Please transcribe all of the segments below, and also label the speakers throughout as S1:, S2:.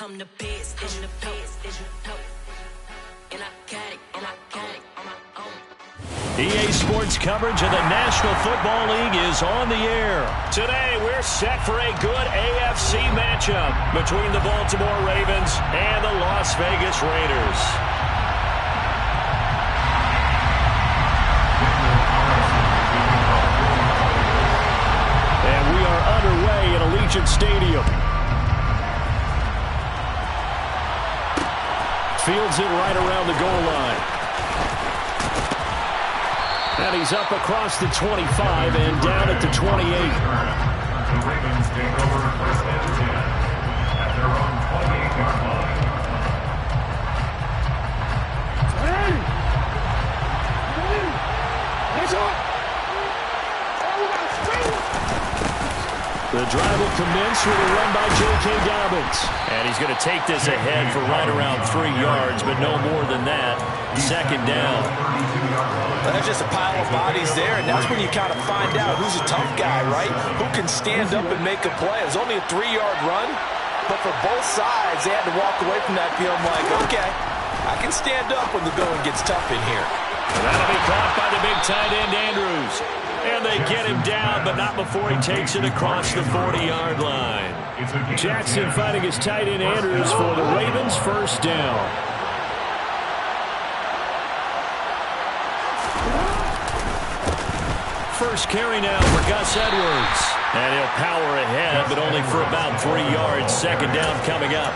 S1: I'm the best, and the best, as you know. And I got it, on my own.
S2: EA Sports coverage of the National Football League is on the air. Today, we're set for a good AFC matchup between the Baltimore Ravens and the Las Vegas Raiders. And we are underway at Allegiant Stadium. Fields it right around the goal line. And he's up across the 25 and down at the 28.
S3: The Ravens take over first and 10 at their own 28-yard line.
S2: The drive will commence with a run by J.K. Dobbins. And he's going to take this ahead for right around 3 yards, but no more than that. Second down.
S4: That's just a pile of bodies there, and that's when you kind of find out who's a tough guy, right? Who can stand up and make a play. It was only a 3-yard run, but for both sides, they had to walk away from that feeling like, okay, I can stand up when the going gets tough in here.
S2: That'll be caught by the big tight end, Andrews. And they get him down, but not before he takes it across the 40-yard line. Jackson fighting his tight end, Andrews, for the Ravens' first down. First carry now for Gus Edwards. And he'll power ahead, but only for about 3 yards. Second down coming up.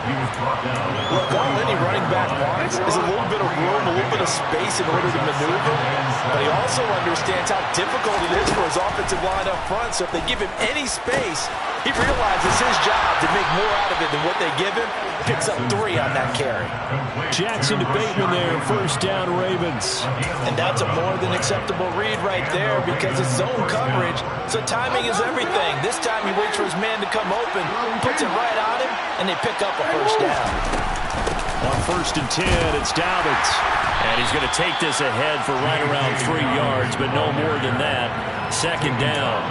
S4: Look, all any running back wants is a little bit of room, a little bit of space in order to maneuver. But he also understands how difficult it is for his offensive line up front. So if they give him any space, he realizes his job to make more out of it than what they give him. Picks up 3 on that carry.
S2: Jackson to Bateman there, first down Ravens.
S4: And that's a more than acceptable read right there because it's zone coverage. So timing is everything. This time he waits for his man to come open, puts it right on him, and they pick up a first down.
S2: On first and 10, it's Dobbins. And he's going to take this ahead for right around 3 yards, but no more than that. Second down.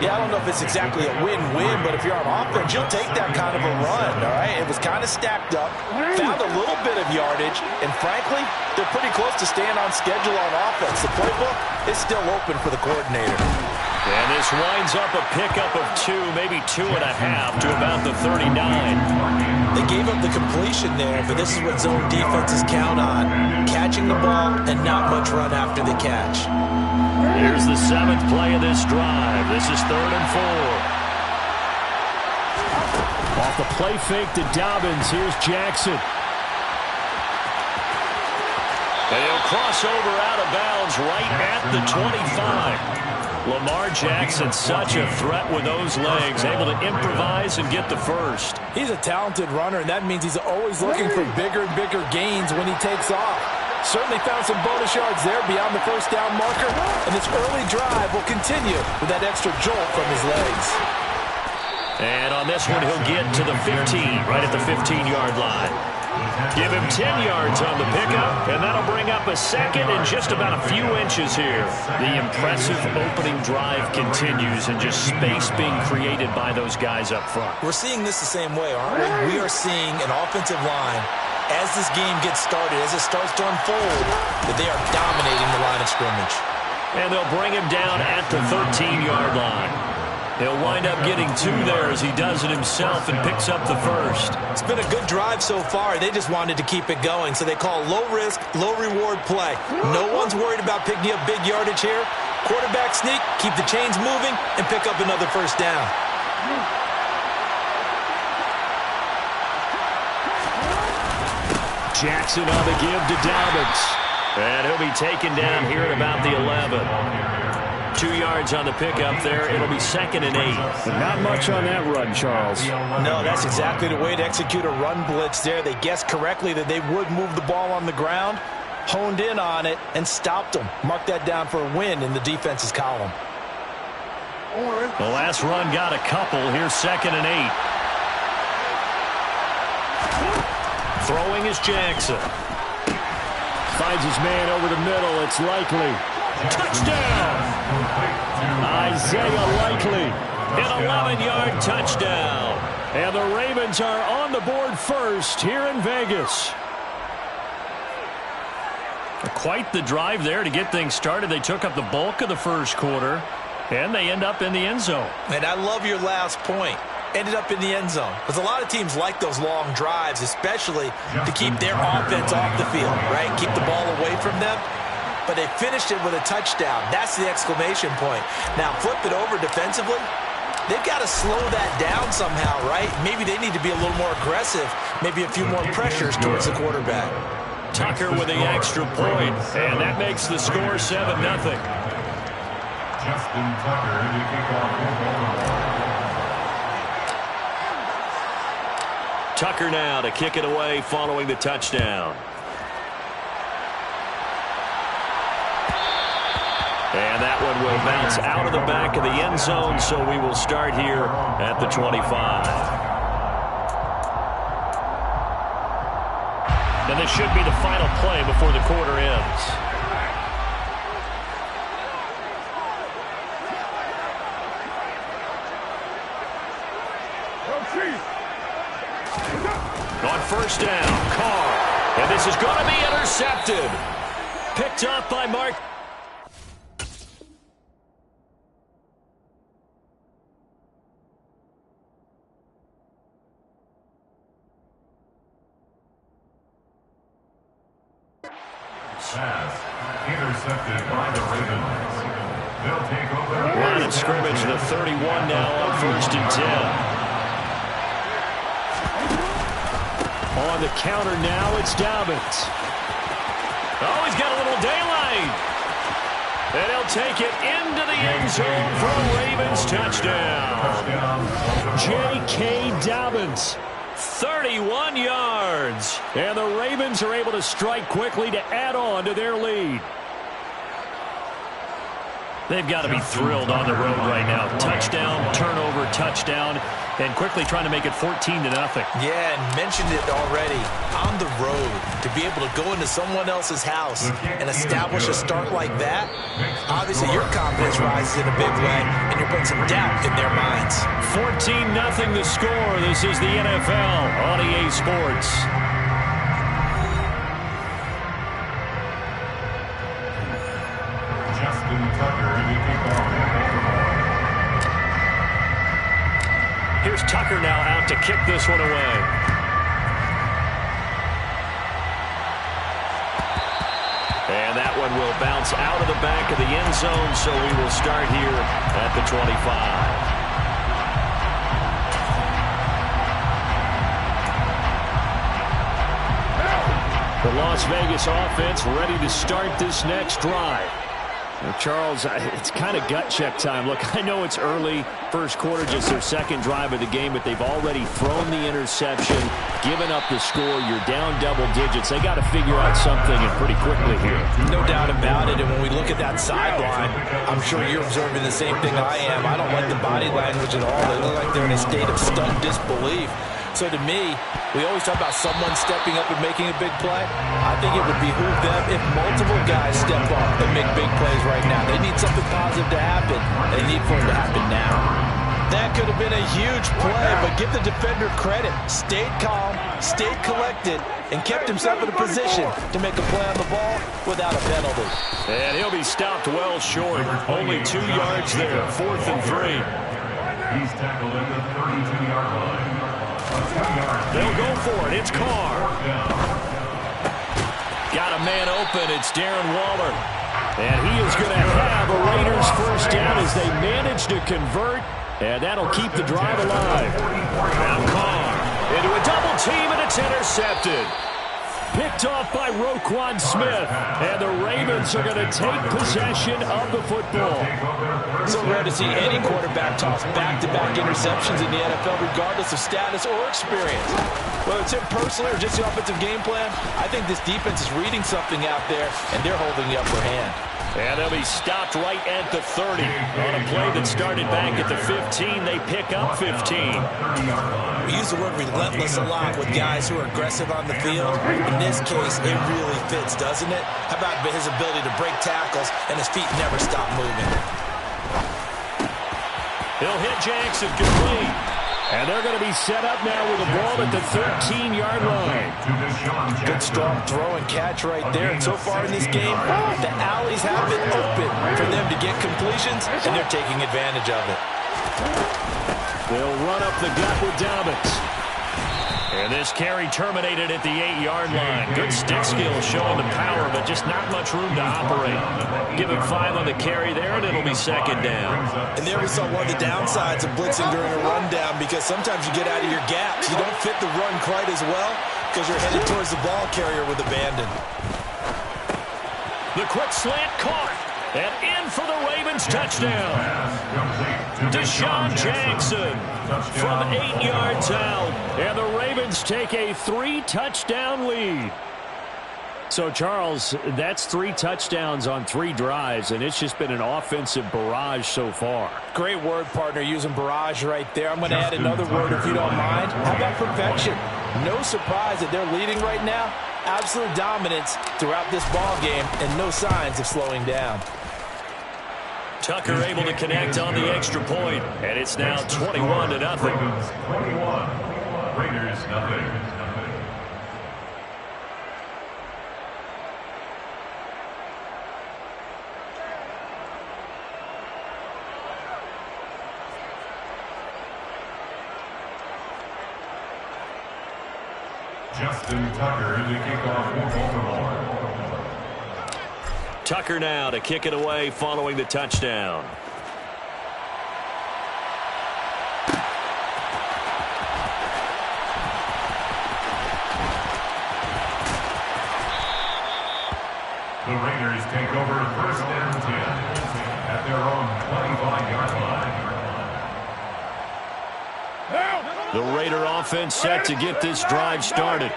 S4: Yeah, I don't know if it's exactly a win-win, but if you're on offense, you'll take that kind of a run, all right? It was kind of stacked up, found a little bit of yardage, and frankly, they're pretty close to staying on schedule on offense. The playbook is still open for the coordinator.
S2: And this winds up a pickup of 2, maybe 2.5 to about the 39.
S4: They gave up the completion there, but this is what zone defenses count on. Catching the ball and not much run after the catch.
S2: Here's the 7th play of this drive. This is 3rd and 4. Off the play fake to Dobbins. Here's Jackson. And he'll cross over out of bounds right at the 25. Lamar Jackson, such a threat with those legs, able to improvise and get the first.
S4: He's a talented runner, and that means he's always looking for bigger and bigger gains when he takes off. Certainly found some bonus yards there beyond the first down marker, and this early drive will continue with that extra jolt from his legs.
S2: And on this one, he'll get to the 15, right at the 15-yard line. Give him 10 yards on the pickup, and that'll bring up a second and just about a few inches here. The impressive opening drive continues, and just space being created by those guys up front.
S4: We're seeing this the same way, aren't we? We are seeing an offensive line, as this game gets started, as it starts to unfold, that they are dominating the line of scrimmage.
S2: And they'll bring him down at the 13-yard line. He'll wind up getting 2 there as he does it himself and picks up the first.
S4: It's been a good drive so far. They just wanted to keep it going, so they call low-risk, low-reward play. No one's worried about picking up big yardage here. Quarterback sneak, keep the chains moving, and pick up another first down.
S2: Jackson on the give to Dobbins. And he'll be taken down here at about the 11. 2 yards on the pickup there. It'll be 2nd and 8. But not much on that run, Charles.
S4: No, that's exactly the way to execute a run blitz there. They guessed correctly that they would move the ball on the ground, honed in on it, and stopped them. Mark that down for a win in the defense's column.
S2: The last run got a couple. Here's 2nd and 8. Throwing is Jackson. Finds his man over the middle. It's Likely. Touchdown! Isaiah Likely, an 11-yard touchdown. And the Ravens are on the board first here in Vegas. Quite the drive there to get things started. They took up the bulk of the first quarter, and they end up in the end zone.
S4: And I love your last point. Ended up in the end zone. Because a lot of teams like those long drives, especially to keep their offense off the field, right? Keep the ball away from them. But they finished it with a touchdown. That's the exclamation point. Now, flip it over defensively. They've got to slow that down somehow, right? Maybe they need to be a little more aggressive. Maybe a few more pressures towards the quarterback.
S2: Tucker with the extra point, and that makes the score 7-0.
S3: Justin Tucker to kick off field goal.
S2: Tucker now to kick it away following the touchdown. And that one will bounce out of the back of the end zone, so we will start here at the 25. And this should be the final play before the quarter ends. On first down, Carr. And this is going to be intercepted. Picked up by Mark.
S3: Pass intercepted by the Ravens. They'll take over.
S2: Line of scrimmage, the 31 now on first and 10. On the counter now, it's Dobbins. Oh, he's got a little daylight. And he'll take it into the end zone for a Ravens touchdown. J.K. Dobbins. 31 yards. And the Ravens are able to strike quickly to add on to their lead. They've got to be thrilled on the road right now. Touchdown, turnover, touchdown, and quickly trying to make it 14-0.
S4: Yeah, and mentioned it already. On the road, to be able to go into someone else's house and establish a start like that, obviously your confidence rises in a big way, and you're putting some doubt in their minds.
S2: 14-0 the score. This is the NFL on EA Sports.
S3: Justin Tucker to kick off field goal.
S2: Here's Tucker now out to kick this one away. And that one will bounce out of the back of the end zone, so we will start here at the 25. The Las Vegas offense ready to start this next drive. Now, Charles, it's kind of gut check time. Look, I know it's early, first quarter, just their second drive of the game, but they've already thrown the interception, given up the score. You're down double digits. They got to figure out something, and pretty quickly here.
S4: No doubt about it, and when we look at that sideline, I'm sure you're observing the same thing I am. I don't like the body language at all. They look like they're in a state of stunned disbelief. So to me, we always talk about someone stepping up and making a big play. I think it would behoove them if multiple guys step up and make big plays right now. They need something positive to happen. They need for it to happen now. That could have been a huge play, but give the defender credit. Stayed calm, stayed collected, and kept himself in a position to make a play on the ball without a penalty.
S2: And he'll be stopped well short. Only 2 yards there, 4th and 3.
S3: He's tackled at the 32-yard line.
S2: They'll go for it. It's Carr. Got a man open. It's Darren Waller. And he is going to have a Raiders first down as they manage to convert. And that'll keep the drive alive. Now Carr into a double team, and it's intercepted. Picked off by Roquan Smith. And the Ravens are going to take possession of the football.
S4: So rare to see any quarterback toss back-to-back interceptions in the NFL, regardless of status or experience. Whether it's him personally or just the offensive game plan, I think this defense is reading something out there, and they're holding the upper hand.
S2: And they'll be stopped right at the 30. On a play that started back at the 15, they pick up 15.
S4: We use the word relentless a lot with guys who are aggressive on the field. In this case, it really fits, doesn't it? How about his ability to break tackles and his feet never stop moving?
S2: He'll hit Jackson complete. And they're going to be set up now with the ball at the 13-yard line.
S4: Good strong throw and catch right there. And so far in this game, the alleys have been open for them to get completions, and they're taking advantage of it.
S2: They'll run up the gut with Dobbins. And this carry terminated at the 8-yard line. Good stick skills showing the power, but just not much room to operate. Give him 5 on the carry there, and it'll be second down.
S4: And there we saw one of the downsides of blitzing during a rundown, because sometimes you get out of your gaps. You don't fit the run quite as well because you're headed towards the ball carrier with abandon.
S2: The quick slant caught. And in for the Ravens touchdown. Deshaun Jackson from 8 yards out. And the Ravens take a 3-touchdown lead. So, Charles, that's 3 touchdowns on 3 drives, and it's just been an offensive barrage so far.
S4: Great word, partner, using barrage right there. I'm going to add another word if you don't mind. How about perfection? No surprise that they're leading right now. Absolute dominance throughout this ball game and no signs of slowing down.
S2: Tucker able to connect on the extra point, and it's now 21-0.
S3: Ravens 21, Raiders nothing. Justin Tucker to kick off for Baltimore.
S2: Tucker now to kick it away following the touchdown.
S3: The Raiders take over 1st and 10 at their own 25-yard line.
S2: The Raider offense set to get this drive started.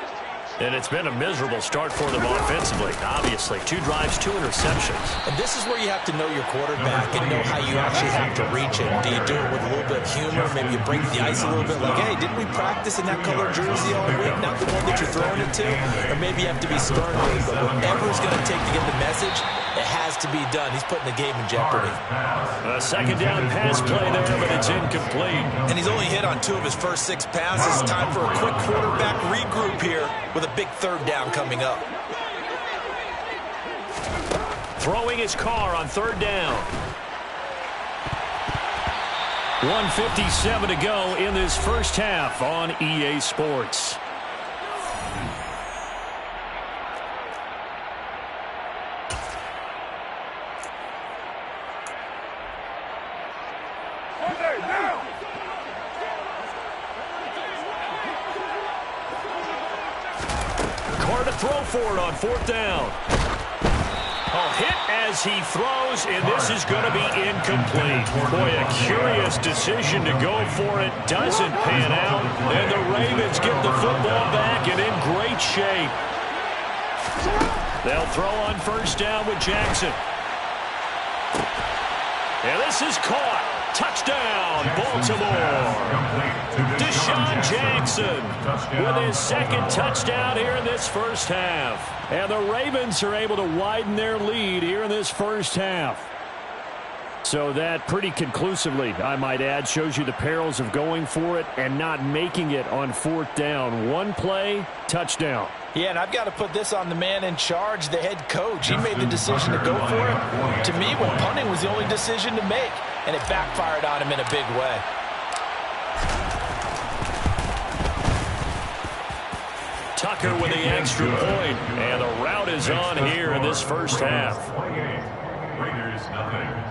S2: And it's been a miserable start for them offensively, obviously. 2 drives, 2 interceptions.
S4: And this is where you have to know your quarterback and know how you actually have to reach him. Do you do it with a little bit of humor? Maybe you break the ice a little bit, like, hey, didn't we practice in that color jersey all week, not the one that you're throwing it to? Or maybe you have to be stern with it, but whatever it's going to take to get the message, it has to be done. He's putting the game in jeopardy.
S2: A second down pass play there, but it's incomplete.
S4: And he's only hit on 2 of his first 6 passes. Time for a quick quarterback regroup here with a big 3rd down coming up.
S2: Throwing his car on 3rd down. 1:57 to go in this first half on EA Sports. Throw for it on 4th down. Hit as he throws, and this is going to be incomplete. Boy, a curious decision to go for it. Doesn't pan out, and the Ravens get the football back and in great shape. They'll throw on 1st down with Jackson. And this is caught. Touchdown, Baltimore. Deshaun Jackson with his 2nd touchdown here in this first half. And the Ravens are able to widen their lead here in this first half. So that pretty conclusively, I might add, shows you the perils of going for it and not making it on 4th down. 1 play, touchdown.
S4: Yeah, and I've got to put this on the man in charge, the head coach. He made the decision to go for it. To me, when punting was the only decision to make, and it backfired on him in a big way.
S2: Tucker with the extra point, and the route is on here in this first half.
S3: Raiders nothing.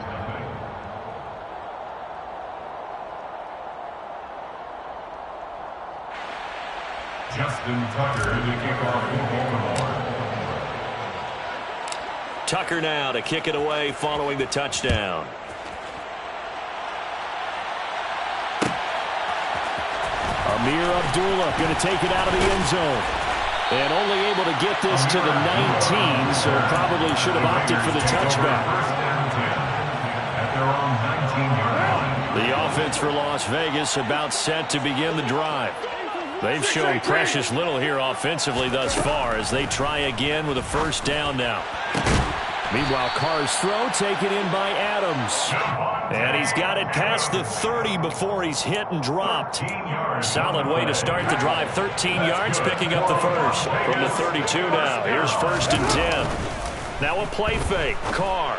S3: Justin Tucker to kick off for Baltimore.
S2: Tucker now to kick it away following the touchdown. Amir Abdullah going to take it out of the end zone. And only able to get this to the 19, so probably should have opted for the touchback. The offense for Las Vegas about set to begin the drive. They've shown precious little here offensively thus far as they try again with a 1st down now. Meanwhile, Carr's throw taken in by Adams. And he's got it past the 30 before he's hit and dropped. Solid way to start the drive. 13 yards, picking up the first. From the 32 now. Here's 1st and 10. Now a play fake. Carr.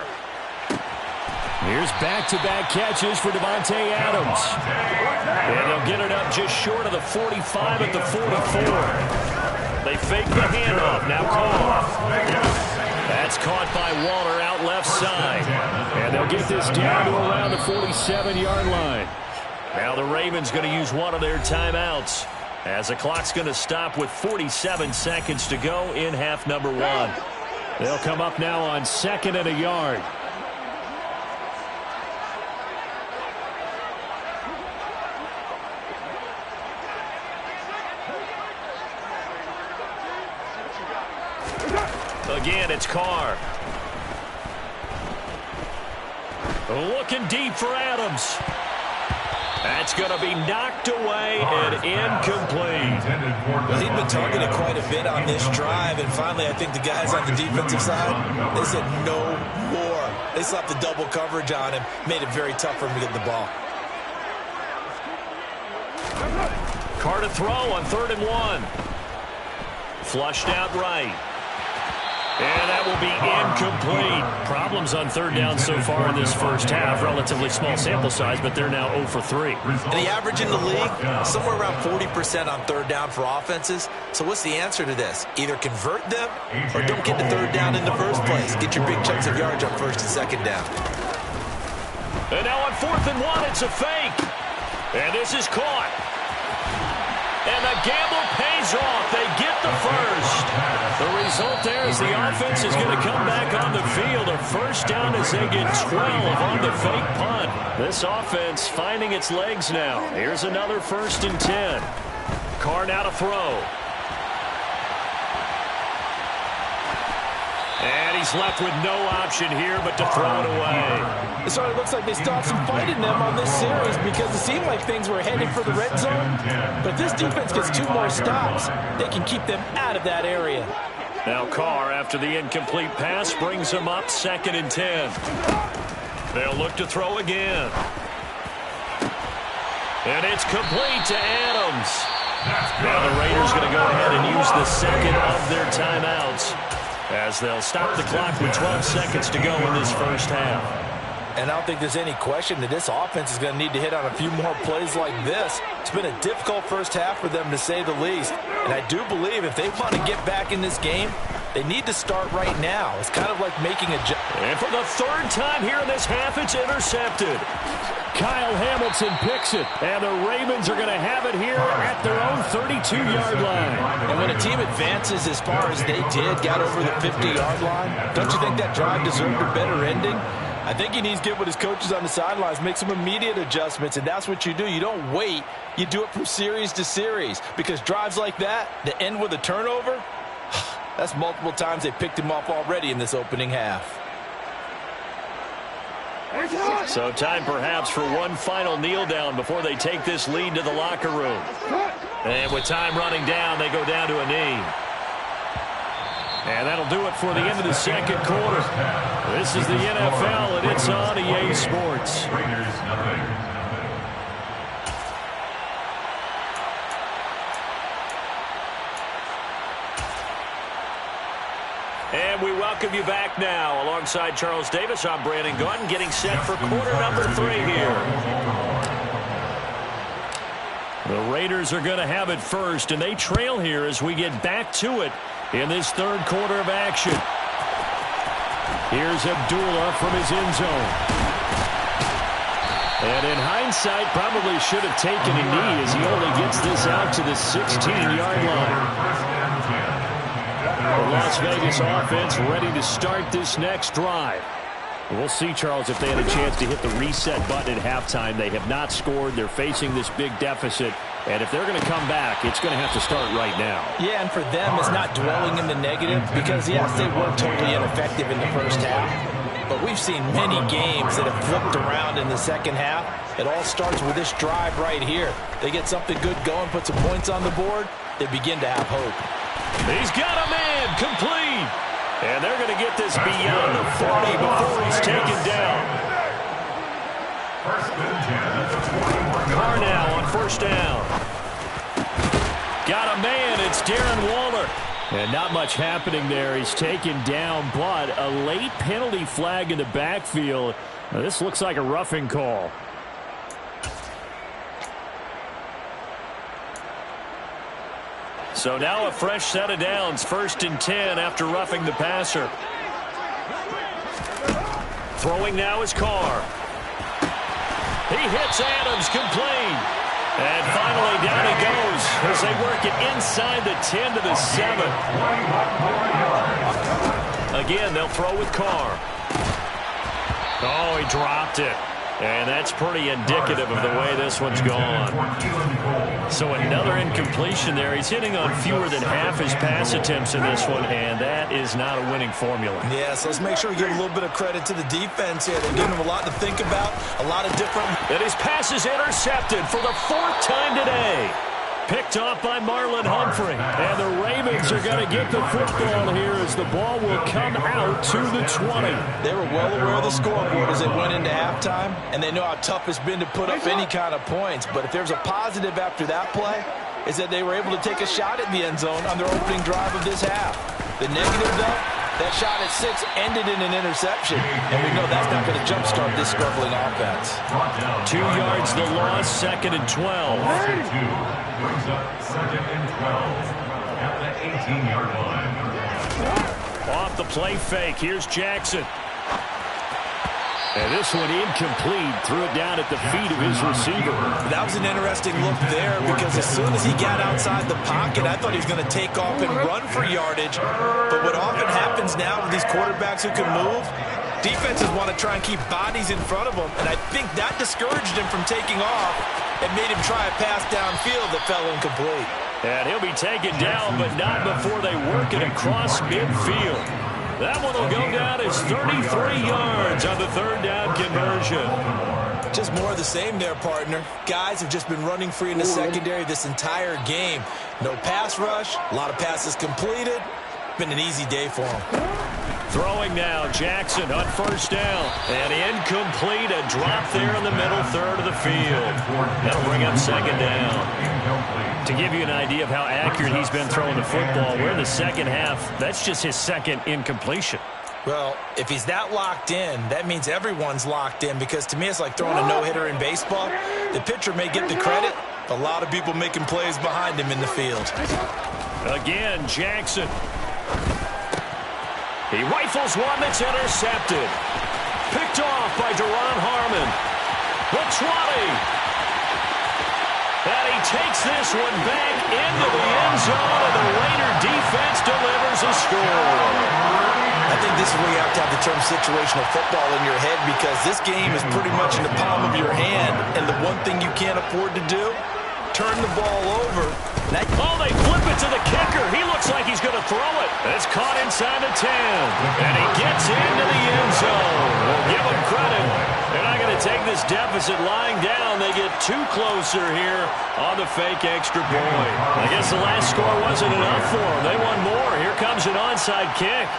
S2: Here's back-to-back catches for Davante Adams. And they'll get it up just short of the 45 at the 44. They fake the handoff. Now Carr. That's caught by Waller out left side. And they'll get this down to around the 47-yard line. Now the Ravens going to use one of their timeouts as the clock's going to stop with 47 seconds to go in half number 1. They'll come up now on 2nd and a yard. Again, it's Carr. Looking deep for Adams. That's going to be knocked away and incomplete.
S4: Well, he'd been targeted quite a bit on this drive, and finally I think the guys on the defensive side, they said no more. They slapped the double coverage on him, made it very tough for him to get the ball.
S2: Carr to throw on 3rd and 1. Flushed out right. And that will be incomplete. Problems on 3rd down so far in this first half. Relatively small sample size, but they're now 0 for 3.
S4: And the average in the league, somewhere around 40% on 3rd down for offenses. So what's the answer to this? Either convert them or don't get to 3rd down in the first place. Get your big chunks of yards on 1st and 2nd down.
S2: And now on 4th and 1, it's a fake. And this is caught. And the gamble pays off. They get the first. The result there is the offense is going to come back on the field. A 1st down as they get 12 on the fake punt. This offense finding its legs now. Here's another 1st and 10. Carr now to throw. And he's left with no option here but to throw it away.
S5: So it looks like they stopped some fight in them on this series because it seemed like things were headed for the red zone. But this defense gets 2 more stops. They can keep them out of that area.
S2: Now Carr, after the incomplete pass, brings them up 2nd and 10. They'll look to throw again. And it's complete to Adams. Now the Raiders going to go ahead and use the 2nd of their timeouts as they'll stop the clock with 12 seconds to go in this first half.
S5: And I don't think there's any question that this offense is going to need to hit on a few more plays like this. It's been a difficult first half for them, to say the least. And I do believe if they want to get back in this game, they need to start right now. It's kind of like making a jump.
S2: And for the 3rd time here in this half, it's intercepted. Kyle Hamilton picks it, and the Ravens are going to have it here at their own 32-yard line.
S5: And when a team advances as far as they did, got over the 50-yard line, don't you think that drive deserved a better ending? I think he needs to get with his coaches on the sidelines, make some immediate adjustments, and that's what you do. You don't wait. You do it from series to series, because drives like that end with a turnover, that's multiple times they picked him off already in this opening half.
S2: So time perhaps for one final kneel down before they take this lead to the locker room. And with time running down, they go down to a knee. And that'll do it for the end of the 2nd quarter. This is the NFL, and it's on EA Sports. And we welcome you back now. Alongside Charles Davis, I'm Brandon Gunn, getting set for quarter number 3 here. The Raiders are going to have it first, and they trail here as we get back to it in this 3rd quarter of action. Here's Abdullah from his end zone. And in hindsight, probably should have taken a knee as he only gets this out to the 16-yard line. The Las Vegas offense ready to start this next drive. We'll see, Charles, if they had a chance to hit the reset button at halftime. They have not scored. They're facing this big deficit. And if they're going to come back, it's going to have to start right now.
S5: Yeah, and for them, it's not dwelling in the negative because, yes, they were totally ineffective in the first half. But we've seen many games that have flipped around in the second half. It all starts with this drive right here. They get something good going, put some points on the board, they begin to have hope.
S2: He's got a man, complete. And they're going to get this beyond the Carr now on first down. Got a man. It's Darren Waller. And not much happening there. He's taken down, but a late penalty flag in the backfield. Now, this looks like a roughing call. So now a fresh set of downs. 1st and 10 after roughing the passer. Throwing now is Carr. He hits Adams, complete. And finally down he goes as they work it inside the 10 to the 7. Again, they'll throw with Carr. Oh, he dropped it. And that's pretty indicative of the way this one's gone. So another incompletion there. He's hitting on fewer than half his pass attempts in this one, and that is not a winning formula.
S5: Yeah, so let's make sure we give a little bit of credit to the defense here. They're giving him a lot to think about, a lot of different...
S2: And his pass is intercepted for the 4th time today. Picked off by Marlon Humphrey. And the Ravens are going to get the football here as the ball will come out to the 20.
S5: They were well aware of the scoreboard as they went into halftime, and they know how tough it's been to put up any kind of points. But if there's a positive after that play, is that they were able to take a shot at the end zone on their opening drive of this half. The negative, though, that shot at 6 ended in an interception, and we know that's not going to jumpstart this struggling offense.
S2: 2 yards the loss, 2nd and 12.
S3: Brings up 2nd and 12 at the 18-yard line.
S2: Off the play fake, here's Jackson. And this one incomplete, threw it down at the feet of his receiver.
S5: That was an interesting look there because as soon as he got outside the pocket, I thought he was going to take off and run for yardage. But what often happens now with these quarterbacks who can move, defenses want to try and keep bodies in front of them, and I think that discouraged him from taking off and made him try a pass downfield that fell incomplete.
S2: And he'll be taken down, but not before they work it across midfield. That one will go down as 33 yards on the 3rd down conversion.
S5: Just more of the same there, partner. Guys have just been running free in the secondary this entire game. No pass rush, a lot of passes completed. Been an easy day for them.
S2: Throwing now, Jackson on first down. And incomplete, a drop there in the middle third of the field. That'll bring up 2nd down. To give you an idea of how accurate he's been throwing the football, we're in the 2nd half. That's just his 2nd incompletion.
S5: Well, if he's that locked in, that means everyone's locked in, because to me it's like throwing a no-hitter in baseball. The pitcher may get the credit, a lot of people making plays behind him in the field.
S2: Again, Jackson. He rifles one that's intercepted. Picked off by Duron Harmon. The 20. And he takes this one back into the end zone, and the Raider defense delivers a score.
S5: I think this is where you have to have the term situational football in your head, because this game is pretty much in the palm of your hand, and the one thing you can't afford to do, turn the ball over.
S2: Oh, they flip it to the kicker. He looks like he's going to throw it. It's caught inside the 10. And he gets into the end zone. We'll give him credit. They're not going to take this deficit lying down. They get 2 closer here on the fake extra point. I guess the last score wasn't enough for them. They won more. Here comes an onside kick.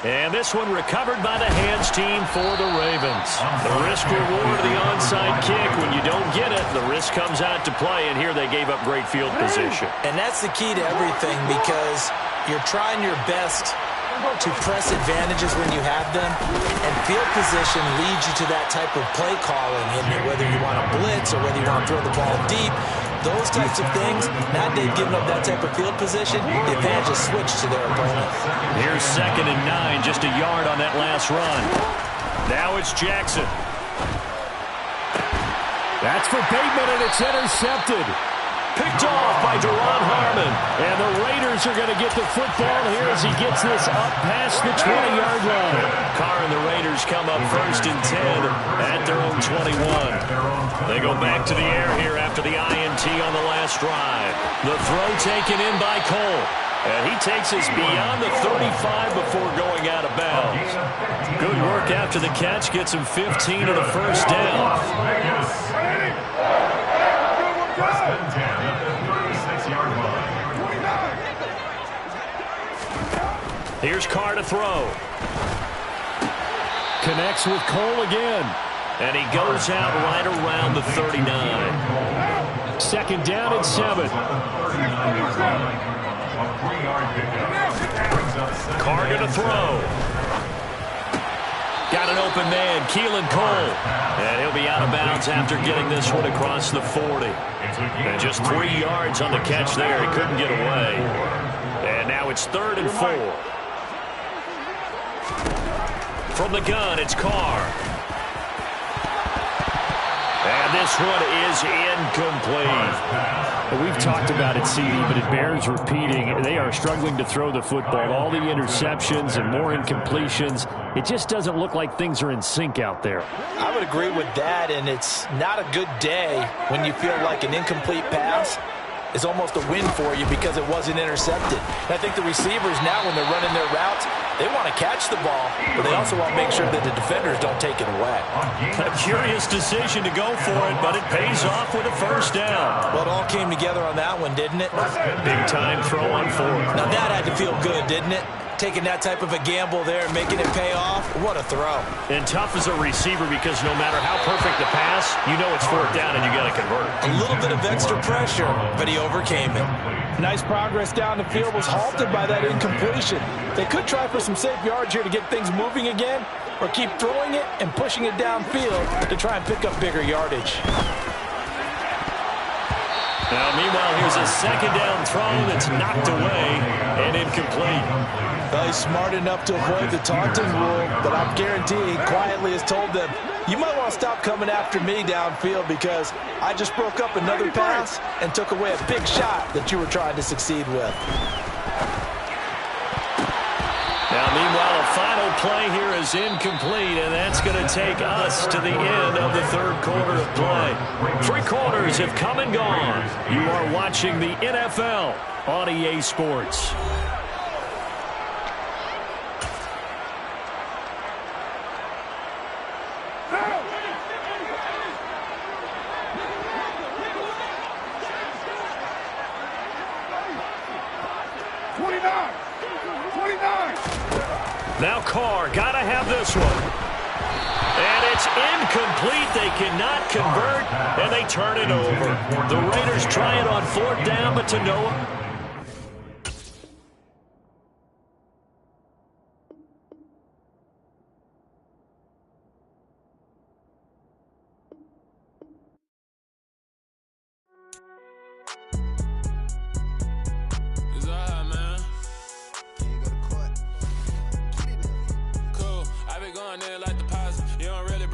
S2: And this one recovered by the hands team for the Ravens. The risk-reward of the onside kick. When you don't get it, the risk comes out to play, and here they gave up great field position.
S5: And that's the key to everything, because you're trying your best to press advantages when you have them, and field position leads you to that type of play calling, and whether you want to blitz or whether you want to throw the ball deep, those types of things. Now they've given up that type of field position, the advantage is switched to their opponent.
S2: Here's 2nd and 9, just a yard on that last run. Now it's Jackson. That's for Bateman, and it's intercepted. Picked off by Duron Harmon. And the Raiders are going to get the football here as he gets this up past the 20-yard line. Carr and the Raiders come up 1st and 10 at their own 21. They go back to the air here after the INT on the last drive. The throw taken in by Cole. And he takes us beyond the 35 before going out of bounds. Good work after the catch. Gets him 15 and a first down. Here's Carr to throw. Connects with Cole again. And he goes out right around the 39. Second down and 7. Carr going to throw. Got an open man, Keelan Cole. And he'll be out of bounds after getting this one across the 40. And just 3 yards on the catch there. He couldn't get away. And now it's 3rd and 4. From the gun, it's Carr. And this one is incomplete.
S6: We've talked about it, CD, but it bears repeating. They are struggling to throw the football. All the interceptions and more incompletions. It just doesn't look like things are in sync out there.
S5: I would agree with that, and it's not a good day when you feel like an incomplete pass is almost a win for you because it wasn't intercepted. And I think the receivers now, when they're running their routes, they want to catch the ball, but they also want to make sure that the defenders don't take it away.
S2: A curious decision to go for it, but it pays off with a first down.
S5: Well, it all came together on that one, didn't it?
S2: Big time throw on 4th.
S5: Now that had to feel good, didn't it? Taking that type of a gamble there and making it pay off, what a throw.
S2: And tough as a receiver because no matter how perfect the pass, you know it's 4th down and you got to convert.
S5: A little bit of extra pressure, but he overcame it. Nice progress down the field was halted by that incompletion. They could try for some safe yards here to get things moving again, or keep throwing it and pushing it downfield to try and pick up bigger yardage.
S2: Now, meanwhile, here's a 2nd down throw that's knocked away and incomplete.
S5: Well, he's smart enough to avoid the taunting rule, but I'm guaranteeing quietly has told them, you might want to stop coming after me downfield because I just broke up another pass and took away a big shot that you were trying to succeed with.
S2: Now, meanwhile, a final play here is incomplete, and that's going to take us to the end of the 3rd quarter of play. 3 quarters have come and gone. You are watching the NFL on EA Sports. Now Carr, got to have this one. And it's incomplete. They cannot convert, and they turn it over. The Raiders try it on 4th down, but to no
S7: Like deposit, you don't really